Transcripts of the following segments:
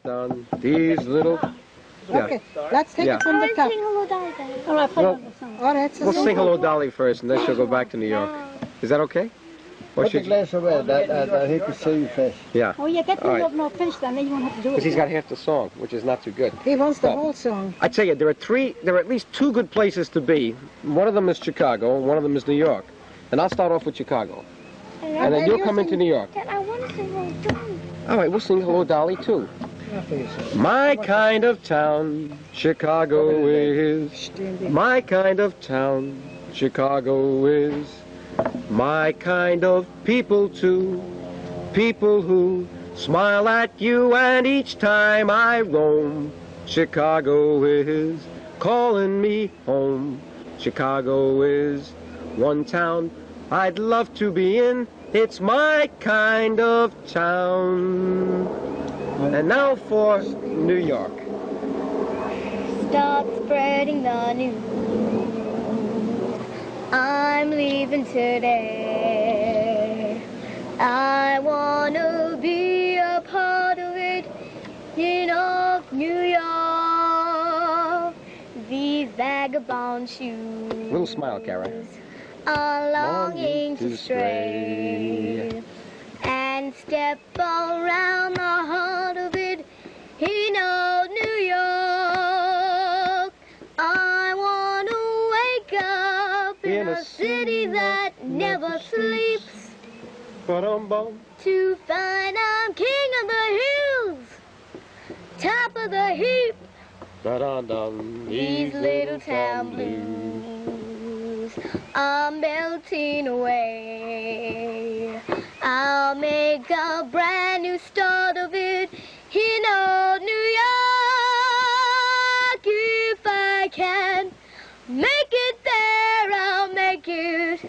Dun, these little... Yeah. Okay, let's take it from the top. All right, play Well, the song. All right, so we'll sing Hello Dolly first, and then she'll go back to New York. Is that okay? Or Put the should you? glass away, that he could sing first. Yeah. Oh, yeah, get All right. no finish then you won't have to do it. Because he's got half the song, which is not too good. he wants the Well, whole song. I tell you, there are at least two good places to be. One of them is Chicago, and one of them is New York. And I'll start off with Chicago. And then you'll come into New York. I want to sing Hello Dolly. All right, we'll sing Hello Dolly, too. My kind of town, Chicago is. My kind of town, Chicago is. My kind of people, too. People who smile at you, and each time I roam, Chicago is calling me home. Chicago is one town I'd love to be in. It's my kind of town. And now for New York. Start spreading the news. I'm leaving today. I want to be a part of it in of New York. These vagabond shoes. Little smile, Kara. Are longing to stray and step around the heart of it in old New York. I want to wake up in a city that never sleeps, to find I'm king of the hills, top of the heap. These little town blues are melting away. I'll make a brand new start of it in old New York. If I can make it there, I'll make it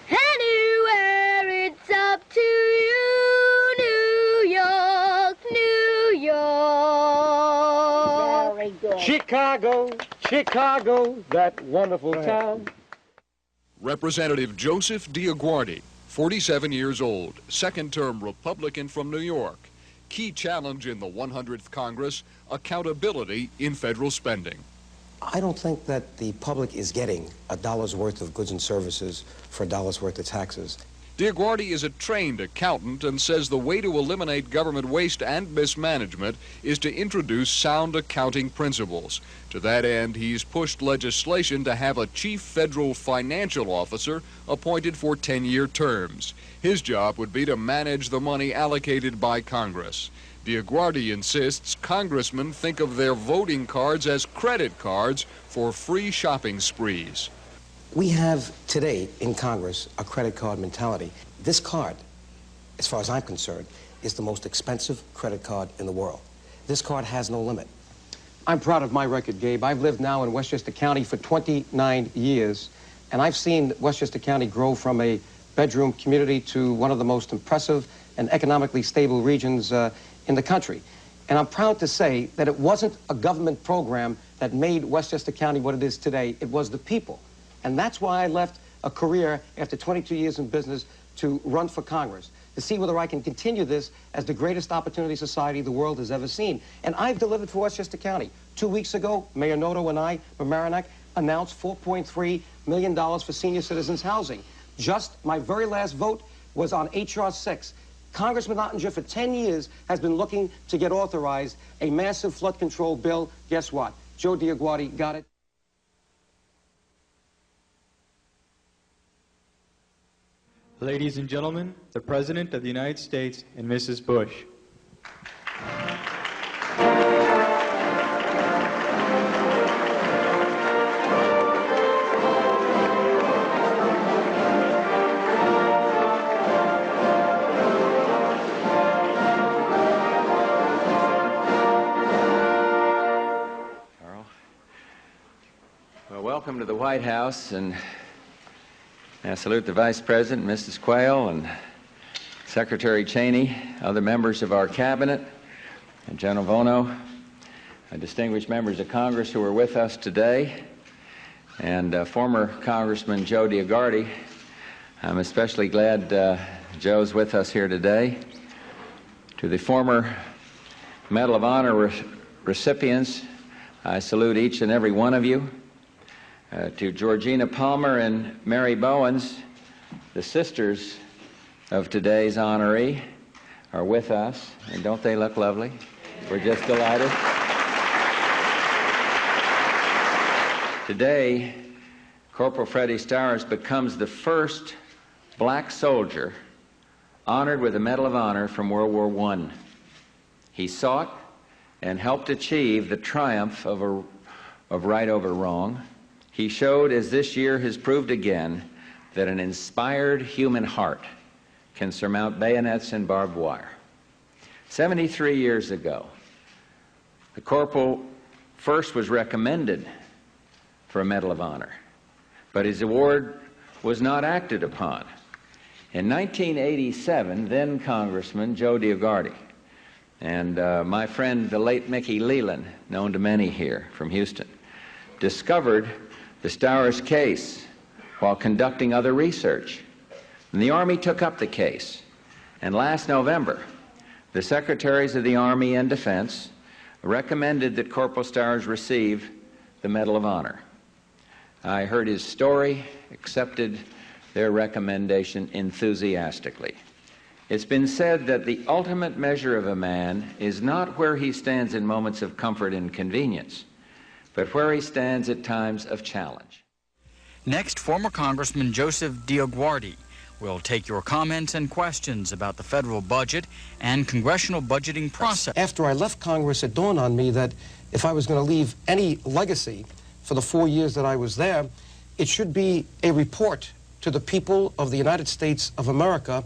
anywhere. It's up to you, New York, New York. Very good. Chicago, Chicago, that wonderful town. Representative Joseph DioGuardi, 47 years old, second-term Republican from New York. Key challenge in the 100th Congress, accountability in federal spending. I don't think that the public is getting a dollar's worth of goods and services for a dollar's worth of taxes. DioGuardi is a trained accountant and says the way to eliminate government waste and mismanagement is to introduce sound accounting principles. To that end, he's pushed legislation to have a chief federal financial officer appointed for 10-year terms. His job would be to manage the money allocated by Congress. DioGuardi insists congressmen think of their voting cards as credit cards for free shopping sprees. We have today in Congress a credit card mentality. This card, as far as I'm concerned, is the most expensive credit card in the world. This card has no limit. I'm proud of my record, Gabe. I've lived now in Westchester County for 29 years, and I've seen Westchester County grow from a bedroom community to one of the most impressive and economically stable regions in the country. And I'm proud to say that it wasn't a government program that made Westchester County what it is today. It was the people. And that's why I left a career after 22 years in business to run for Congress, to see whether I can continue this as the greatest opportunity society the world has ever seen. And I've delivered for Westchester County. 2 weeks ago, Mayor Noto and I, Mamaroneck, announced $4.3 million for senior citizens housing. Just my very last vote was on H.R. 6. Congressman Ottinger for 10 years has been looking to get authorized a massive flood control bill. Guess what? Joe DioGuardi got it. Ladies and gentlemen, the President of the United States and Mrs. Bush. Well, welcome to the White House, and I salute the Vice President, Mrs. Quayle, and Secretary Cheney, other members of our cabinet, and General Vono, distinguished members of Congress who are with us today, and former Congressman Joe DioGuardi. I'm especially glad Joe's with us here today. To the former Medal of Honor recipients, I salute each and every one of you. To Georgina Palmer and Mary Bowens, the sisters of today's honoree, are with us, and don't they look lovely? We're just delighted. Today, Corporal Freddie Stowers becomes the first black soldier honored with the Medal of Honor from World War I. He sought and helped achieve the triumph of right over wrong. He showed, as this year has proved again, that an inspired human heart can surmount bayonets and barbed wire. 73 years ago, the corporal first was recommended for a Medal of Honor, but his award was not acted upon. In 1987, then Congressman Joe DioGuardi and my friend, the late Mickey Leland, known to many here from Houston, discovered the Stowers case while conducting other research. And the Army took up the case. And last November, the Secretaries of the Army and Defense recommended that Corporal Stowers receive the Medal of Honor. I heard his story, accepted their recommendation enthusiastically. It's been said that the ultimate measure of a man is not where he stands in moments of comfort and convenience, but where he stands at times of challenge. Next, former Congressman Joseph DioGuardi will take your comments and questions about the federal budget and congressional budgeting process. After I left Congress, it dawned on me that if I was going to leave any legacy for the 4 years that I was there, it should be a report to the people of the United States of America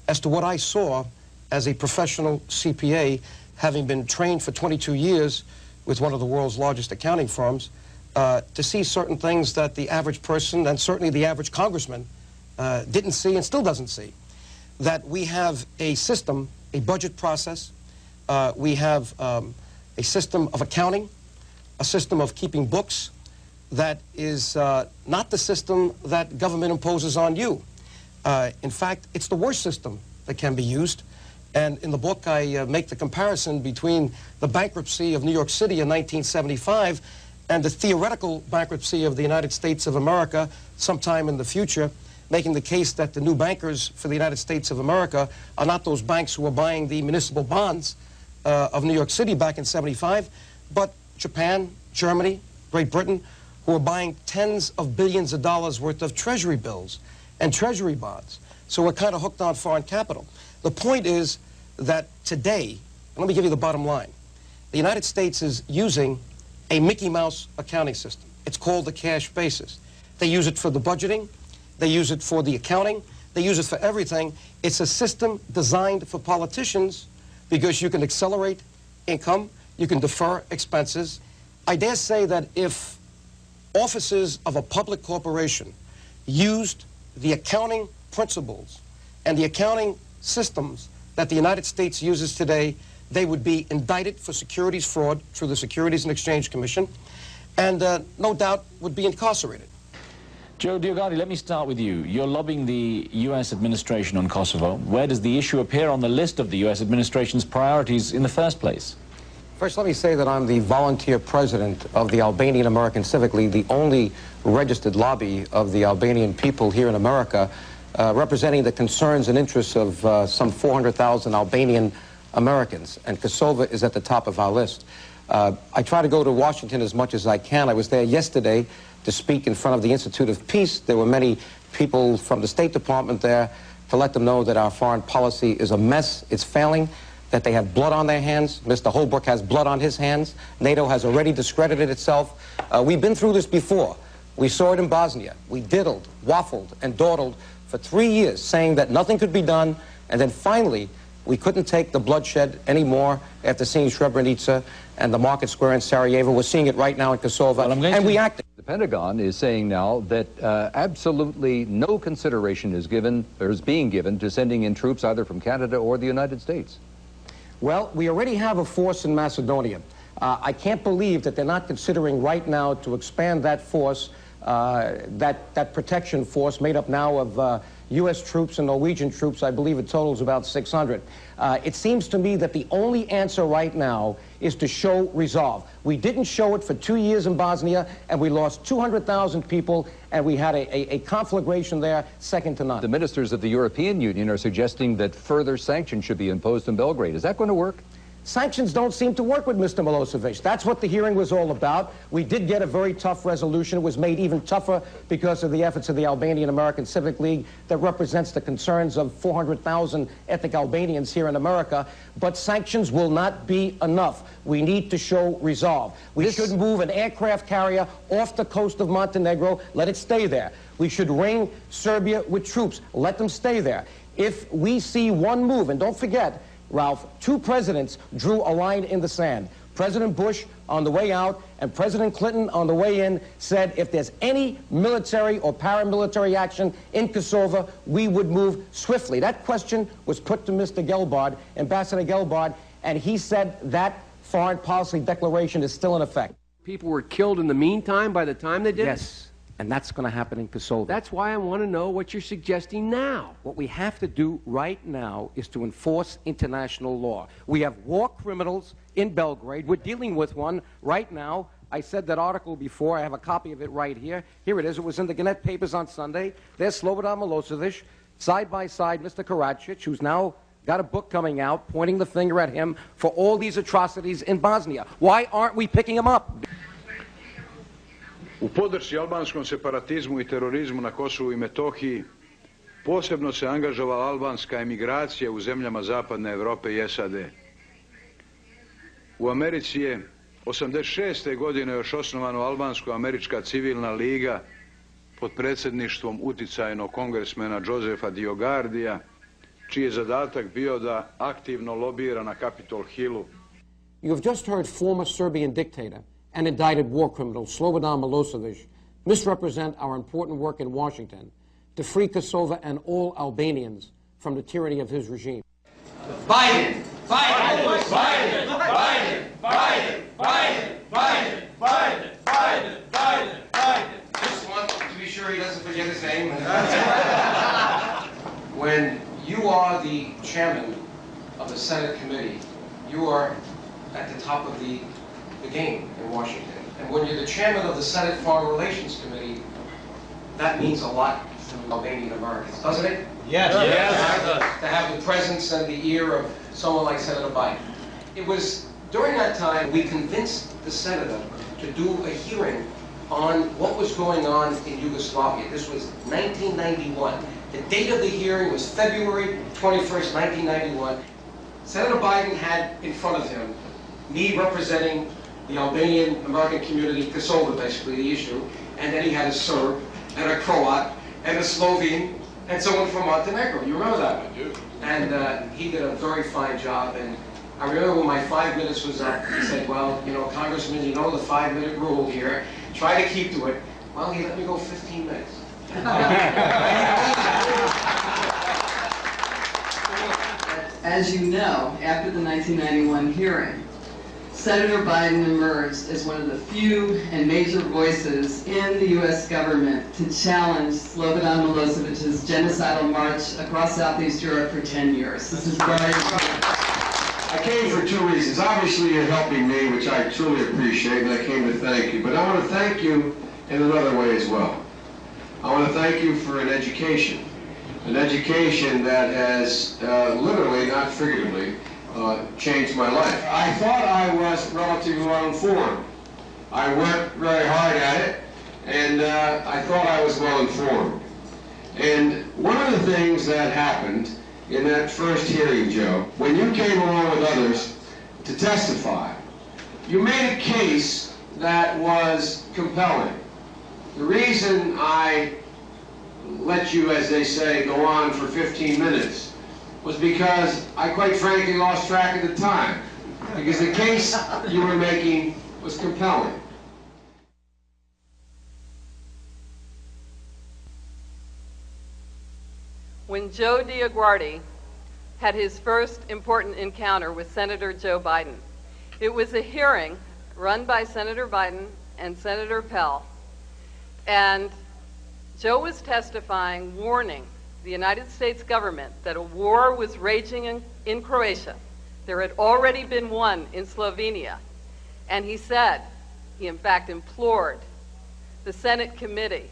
as to what I saw as a professional CPA, having been trained for 22 years with one of the world's largest accounting firms, to see certain things that the average person, and certainly the average congressman, didn't see and still doesn't see. That we have a system, a budget process, we have a system of accounting, a system of keeping books that is not the system that government imposes on you. In fact, it's the worst system that can be used. And in the book, I make the comparison between the bankruptcy of New York City in 1975 and the theoretical bankruptcy of the United States of America sometime in the future, making the case that the new bankers for the United States of America are not those banks who were buying the municipal bonds of New York City back in '75, but Japan, Germany, Great Britain, who are buying tens of billions of dollars worth of treasury bills and treasury bonds. So we're kind of hooked on foreign capital. The point is that today, and let me give you the bottom line, the United States is using a Mickey Mouse accounting system. It's called the cash basis. They use it for the budgeting, they use it for the accounting, they use it for everything. It's a system designed for politicians because you can accelerate income, you can defer expenses. I dare say that if officers of a public corporation used the accounting principles and the accounting systems that the United States uses today, they would be indicted for securities fraud through the Securities and Exchange Commission and no doubt would be incarcerated. Joe DioGuardi, let me start with you. You're lobbying the U.S. administration on Kosovo. Where does the issue appear on the list of the U.S. administration's priorities in the first place? First, let me say that I'm the volunteer president of the Albanian American Civic League, the only registered lobby of the Albanian people here in America, representing the concerns and interests of some 400,000 Albanian Americans, and Kosovo is at the top of our list. I try to go to Washington as much as I can. I was there yesterday to speak in front of the Institute of Peace. There were many people from the State Department there to let them know that our foreign policy is a mess, it's failing, that they have blood on their hands. Mr. Holbrooke has blood on his hands. NATO has already discredited itself. We've been through this before. We saw it in Bosnia. We diddled, waffled, and dawdled for 3 years, saying that nothing could be done, and then finally, we couldn't take the bloodshed anymore after seeing Srebrenica and the Market Square in Sarajevo. We're seeing it right now in Kosovo, and we acted. The Pentagon is saying now that absolutely no consideration is given, or is being given, to sending in troops either from Canada or the United States. Well, we already have a force in Macedonia. I can't believe that they're not considering right now to expand that force that protection force made up now of U.S. troops and Norwegian troops. I believe it totals about 600. It seems to me that the only answer right now is to show resolve. We didn't show it for 2 years in Bosnia, and we lost 200,000 people, and we had a conflagration there second to none. The ministers of the European Union are suggesting that further sanctions should be imposed in Belgrade. Is that going to work? Sanctions don't seem to work with Mr. Milosevic. That's what the hearing was all about. We did get a very tough resolution. It was made even tougher because of the efforts of the Albanian American Civic League that represents the concerns of 400,000 ethnic Albanians here in America. But sanctions will not be enough. We need to show resolve. We should move an aircraft carrier off the coast of Montenegro. Let it stay there. We should ring Serbia with troops. Let them stay there. If we see one move, and don't forget, Ralph, 2 presidents drew a line in the sand. President Bush on the way out and President Clinton on the way in said if there's any military or paramilitary action in Kosovo, we would move swiftly. That question was put to Mr. Gelbard, Ambassador Gelbard, and he said that foreign policy declaration is still in effect. People were killed in the meantime by the time they did it? Yes. And that's going to happen in Kosovo. That's why I want to know what you're suggesting now. What we have to do right now is to enforce international law. We have war criminals in Belgrade. We're dealing with one right now. I said that article before. I have a copy of it right here. Here it is. It was in the Gannett papers on Sunday. There's Slobodan Milosevic, side by side Mr. Karadzic, who's now got a book coming out pointing the finger at him for all these atrocities in Bosnia. Why aren't we picking him up? U podršci albanskom separatizmu i terorizmu na Kosovu i Metohiji posebno se angažovala albanska emigracija u zemljama Zapadne Europe i SAD. U Americi je 86. godine još osnovana Albansko-američka civilna liga pod predsjedništvom uticajnog kongresmena Josefa DioGuardija, čiji je zadatak bio da aktivno lobira na Capitol Hillu. You have just heard former Serbian dictator and indicted war criminal Slobodan Milosevic misrepresent our important work in Washington to free Kosovo and all Albanians from the tyranny of his regime. Biden! Biden! Biden! Biden! Biden! Biden! Biden! Biden! Biden! Biden! Biden! Just want to be sure he doesn't forget his name. When you are the chairman of the Senate committee, you are at the top of the game in Washington. And when you're the chairman of the Senate Foreign Relations Committee, that means a lot to Albanian Americans, doesn't it? Yes. To have the presence and the ear of someone like Senator Biden. It was during that time we convinced the senator to do a hearing on what was going on in Yugoslavia. This was 1991. The date of the hearing was February 21st, 1991. Senator Biden had in front of him me representing the Albanian American community, Kosovo basically, the issue, and then he had a Serb, and a Croat, and a Slovene, and someone from Montenegro. You remember that? I do. And he did a very fine job, and I remember when my 5 minutes was up, he said, well, you know, Congressman, you know the 5-minute rule here, try to keep to it. Well, he let me go 15 minutes. As you know, after the 1991 hearing, Senator Biden emerged as one of the few and major voices in the U.S. government to challenge Slobodan Milosevic's genocidal march across Southeast Europe for 10 years. This is very important. I came for 2 reasons. Obviously, you're helping me, which I truly appreciate, and I came to thank you. But I want to thank you in another way as well. I want to thank you for an education that has literally, not figuratively, changed my life. I thought I was relatively well informed. I worked very hard at it, and I thought I was well informed. And one of the things that happened in that first hearing, Joe, when you came along with others to testify, you made a case that was compelling. The reason I let you, as they say, go on for 15 minutes was because I quite frankly lost track of the time, because the case you were making was compelling. When Joe DioGuardi had his first important encounter with Senator Joe Biden, it was a hearing run by Senator Biden and Senator Pell, And Joe was testifying, warning the United States government that a war was raging in Croatia. There had already been one in Slovenia. And he said, he in fact implored the Senate committee,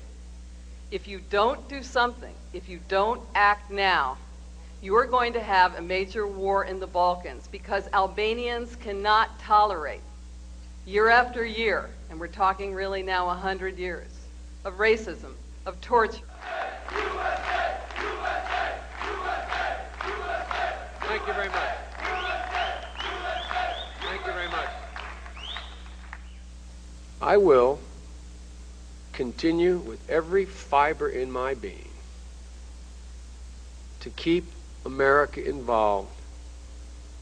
if you don't do something, if you don't act now, you are going to have a major war in the Balkans, because Albanians cannot tolerate year after year, and we're talking really now 100 years, of racism, of torture. Thank you very much. Thank you very much. I will continue with every fiber in my being to keep America involved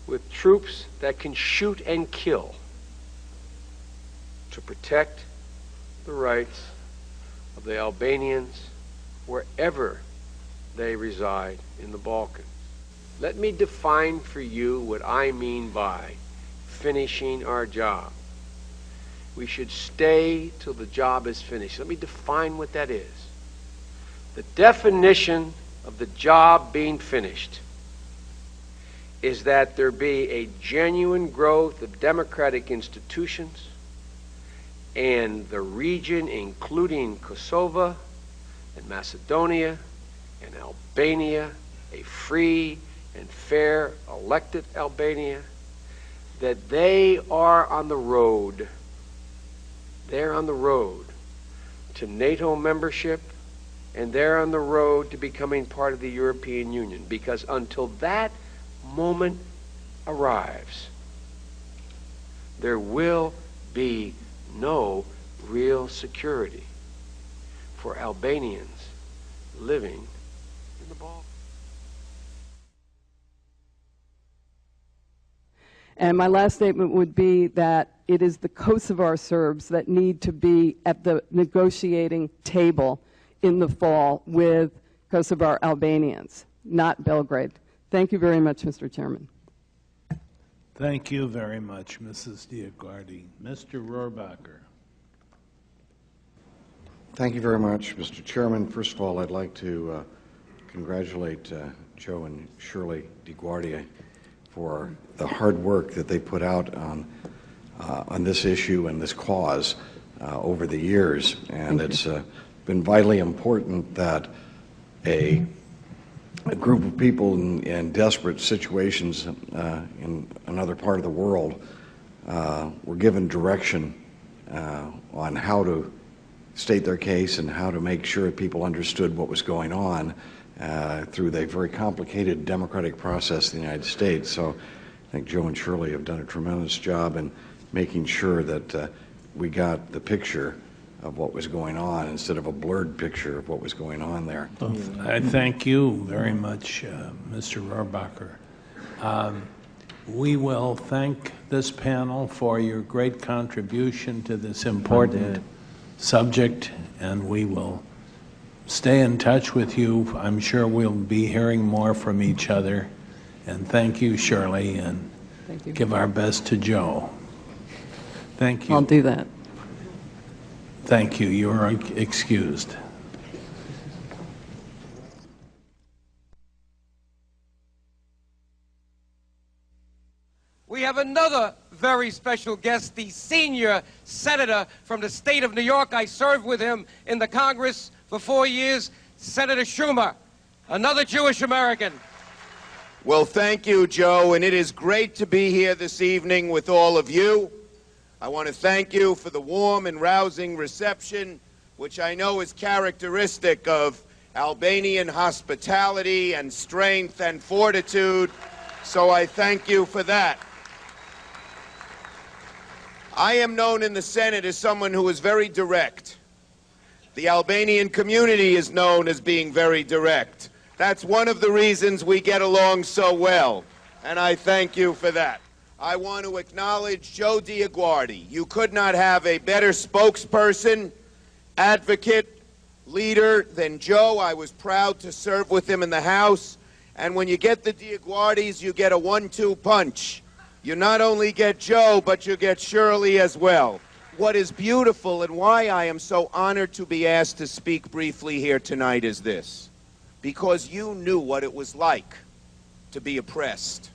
with troops that can shoot and kill to protect the rights of the Albanians wherever they reside in the Balkans. Let me define for you what I mean by finishing our job. We should stay till the job is finished. Let me define what that is. The definition of the job being finished is that there be a genuine growth of democratic institutions and the region, including Kosovo and Macedonia and Albania, a free and fair elected Albania, that they are on the road. They're on the road to NATO membership, and they're on the road to becoming part of the European Union. Because until that moment arrives, there will be no real security for Albanians living in the Balkans. And my last statement would be that it is the Kosovar Serbs that need to be at the negotiating table in the fall with Kosovar Albanians, not Belgrade. Thank you very much, Mr. Chairman. Thank you very much, Mrs. DioGuardi. Mr. Rohrabacher. Thank you very much, Mr. Chairman. First of all, I'd like to congratulate Joe and Shirley DioGuardi for the hard work that they put out on this issue and this cause over the years. And it's been vitally important that a group of people in desperate situations in another part of the world were given direction on how to state their case and how to make sure people understood what was going on through the very complicated democratic process in the United States. So I think Joe and Shirley have done a tremendous job in making sure that we got the picture of what was going on instead of a blurred picture of what was going on there. Well, I thank you very much, Mr. Rohrabacher. We will thank this panel for your great contribution to this important subject, and we will stay in touch with you. I'm sure we'll be hearing more from each other. And thank you, Shirley, and thank you. Give our best to Joe. Thank you. I'll do that. Thank you. You are excused. We have another very special guest, the senior senator from the state of New York. I served with him in the Congress for 4 years, Senator Schumer, another Jewish American. Well, thank you, Joe, and it is great to be here this evening with all of you. I want to thank you for the warm and rousing reception, which I know is characteristic of Albanian hospitality and strength and fortitude, so I thank you for that. I am known in the Senate as someone who is very direct. The Albanian community is known as being very direct. That's one of the reasons we get along so well, and I thank you for that. I want to acknowledge Joe DioGuardi. You could not have a better spokesperson, advocate, leader than Joe. I was proud to serve with him in the House. And when you get the DioGuardis, you get a 1-2 punch. You not only get Joe, but you get Shirley as well. what is beautiful and why I am so honored to be asked to speak briefly here tonight is this. Because you knew what it was like to be oppressed.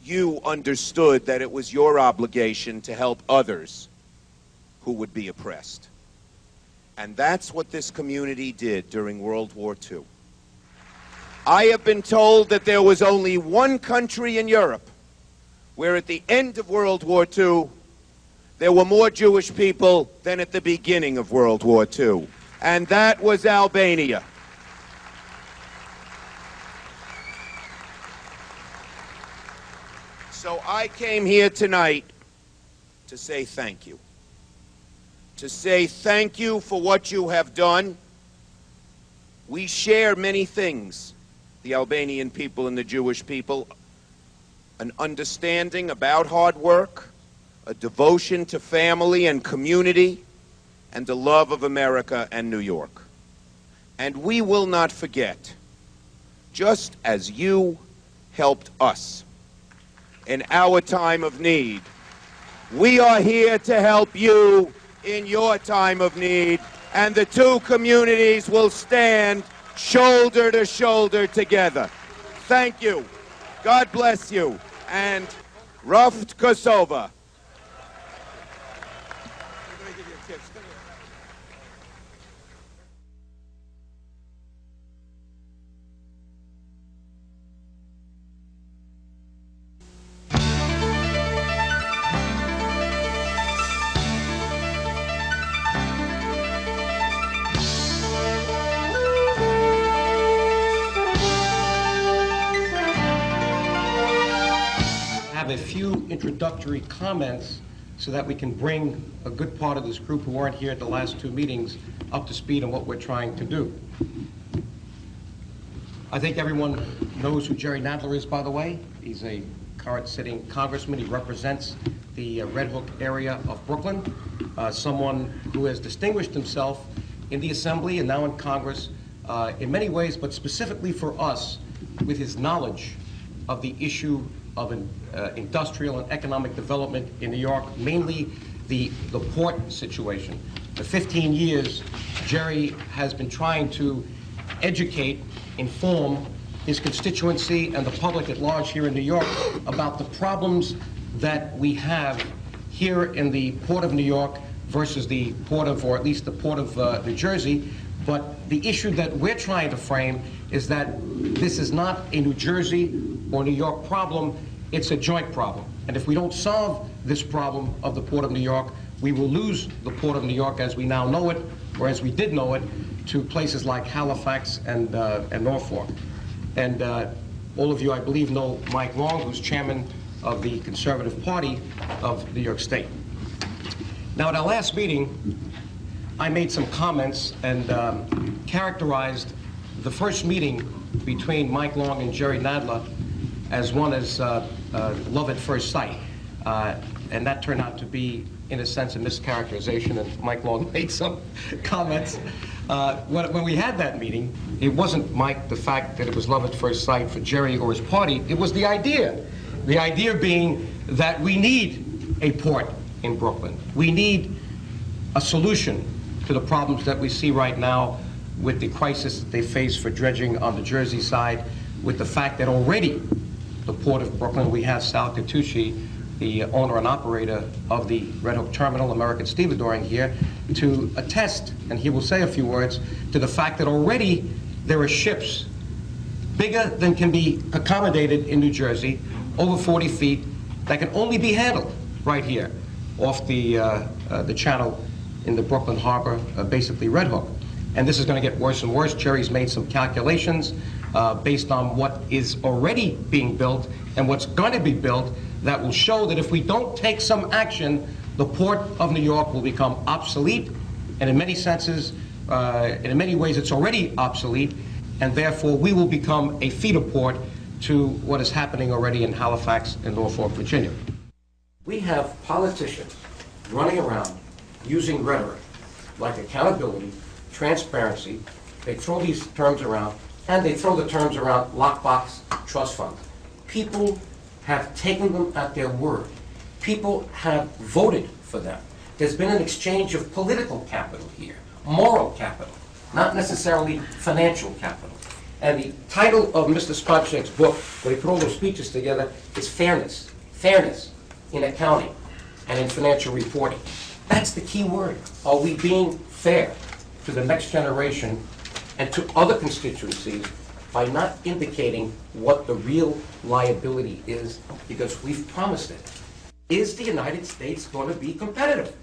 You understood that it was your obligation to help others who would be oppressed. And that's what this community did during World War II. I have been told that there was only one country in Europe where at the end of World War II, there were more Jewish people than at the beginning of World War II. And that was Albania. So I came here tonight to say thank you. To say thank you for what you have done. We share many things, the Albanian people and the Jewish people. An understanding about hard work, a devotion to family and community, and a love of America and New York. And we will not forget, just as you helped us in our time of need, we are here to help you in your time of need, and the two communities will stand shoulder to shoulder together. Thank you. God bless you. And Raft Kosova. Have a few introductory comments so that we can bring a good part of this group who weren't here at the last two meetings up to speed on what we're trying to do. I think everyone knows who Jerry Nadler is, by the way. He's a current sitting congressman. He represents the Red Hook area of Brooklyn, someone who has distinguished himself in the Assembly and now in Congress in many ways, but specifically for us, with his knowledge of the issue of industrial and economic development in New York, mainly the port situation. For 15 years, Jerry has been trying to educate, inform his constituency and the public at large here in New York about the problems that we have here in the Port of New York versus the Port of, or at least the Port of New Jersey. But the issue that we're trying to frame is that this is not a New Jersey or New York problem, it's a joint problem. And if we don't solve this problem of the Port of New York, we will lose the Port of New York as we now know it, or as we did know it, to places like Halifax and Norfolk. And all of you, I believe, know Mike Long, who's chairman of the Conservative Party of New York State. Now, at our last meeting, I made some comments and characterized the first meeting between Mike Long and Jerry Nadler as one as love at first sight. And that turned out to be, in a sense, a mischaracterization, and Mike Long made some comments. When we had that meeting, it wasn't, Mike, the fact that it was love at first sight for Jerry or his party, it was the idea. The idea being that we need a port in Brooklyn. We need a solution to the problems that we see right now with the crisis that they face for dredging on the Jersey side, with the fact that already the Port of Brooklyn, we have Sal Catucci, the owner and operator of the Red Hook Terminal, American Stevedoring, here to attest, and he will say a few words, to the fact that already there are ships bigger than can be accommodated in New Jersey, over 40 feet, that can only be handled right here off the channel in the Brooklyn Harbor, basically Red Hook. And this is going to get worse and worse. Jerry's made some calculations based on what is already being built and what's going to be built that will show that if we don't take some action, the Port of New York will become obsolete, and in many senses, and in many ways it's already obsolete, and therefore we will become a feeder port to what is happening already in Halifax and Norfolk, Virginia. We have politicians running around using rhetoric like accountability, transparency. They throw these terms around, and they throw the terms around lockbox trust fund. People have taken them at their word. People have voted for them. There's been an exchange of political capital here, moral capital, not necessarily financial capital. And the title of Mr. Spacek's book, when he put all those speeches together, is Fairness. Fairness in accounting and in financial reporting. That's the key word. Are we being fair to the next generation and to other constituencies by not indicating what the real liability is, because we've promised it? Is the United States going to be competitive?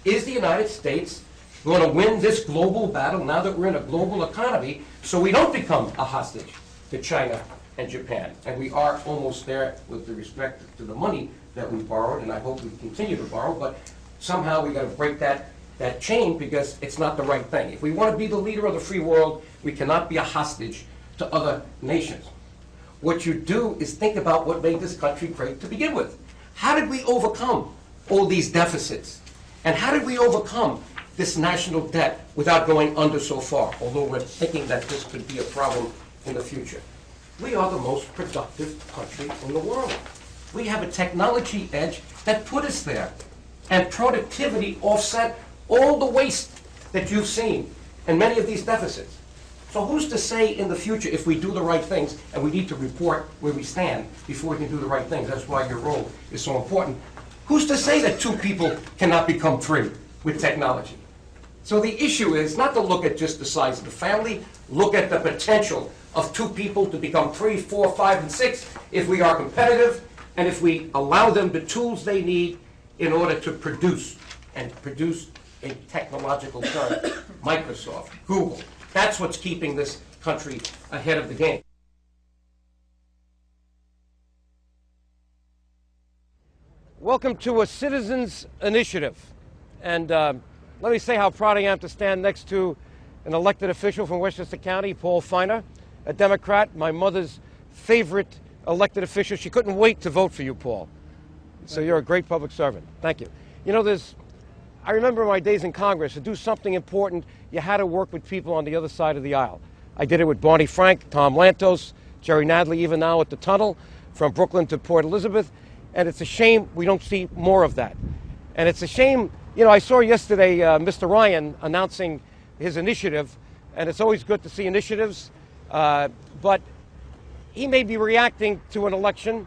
Is the United States going to win this global battle now that we're in a global economy, so we don't become a hostage to China and Japan? And we are almost there with respect to the money that we borrowed, and I hope we continue to borrow, but somehow we got to break that chain, because it's not the right thing. If we want to be the leader of the free world, we cannot be a hostage to other nations. What you do is think about what made this country great to begin with. How did we overcome all these deficits? And how did we overcome this national debt without going under so far, although we're thinking that this could be a problem in the future? We are the most productive country in the world. We have a technology edge that put us there. And productivity offset all the waste that you've seen and many of these deficits. So who's to say in the future, if we do the right things, and we need to report where we stand before we can do the right things? That's why your role is so important. Who's to say that two people cannot become three with technology? So the issue is not to look at just the size of the family, look at the potential of two people to become 3, 4, 5, and 6 if we are competitive, and if we allow them the tools they need in order to produce, and produce in technological terms, Microsoft, Google. That's what's keeping this country ahead of the game. Welcome to a citizens' initiative. And let me say how proud I am to stand next to an elected official from Westchester County, Paul Feiner, a Democrat, my mother's favorite elected official. She couldn't wait to vote for you, Paul. So you're a great public servant. Thank you. You know, I remember my days in Congress. To do something important, you had to work with people on the other side of the aisle. I did it with Barney Frank, Tom Lantos, Jerry Nadler, even now at the tunnel from Brooklyn to Port Elizabeth. And it's a shame we don't see more of that. And it's a shame, you know, I saw yesterday Mr. Ryan announcing his initiative, and it's always good to see initiatives, but he may be reacting to an election,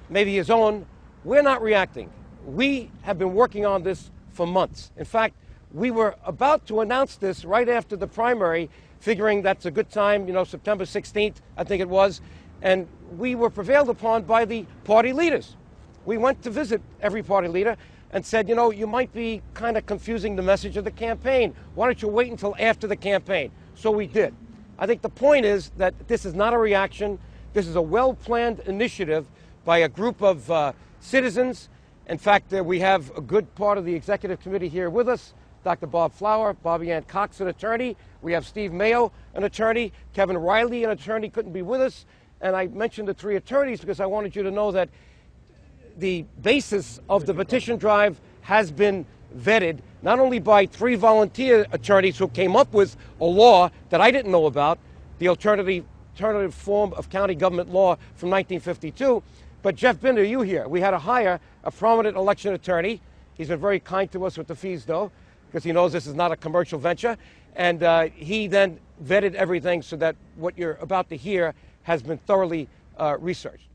maybe his own. We're not reacting. We have been working on this for months. In fact, we were about to announce this right after the primary, figuring that's a good time, you know, September 16th, I think it was, and we were prevailed upon by the party leaders. We went to visit every party leader and said, you know, you might be kind of confusing the message of the campaign. Why don't you wait until after the campaign? So we did. I think the point is that this is not a reaction. This is a well-planned initiative by a group of citizens. In fact, we have a good part of the executive committee here with us. Dr. Bob Flower, Bobby Ann Cox, an attorney. We have Steve Mayo, an attorney. Kevin Riley, an attorney, couldn't be with us. And I mentioned the 3 attorneys because I wanted you to know that the basis of the petition drive has been vetted, not only by 3 volunteer attorneys who came up with a law that I didn't know about, the alternative form of county government law from 1952, but Jeff Binder, you here. We had to hire a prominent election attorney. He's been very kind to us with the fees, though, because he knows this is not a commercial venture. And he then vetted everything so that what you're about to hear has been thoroughly researched.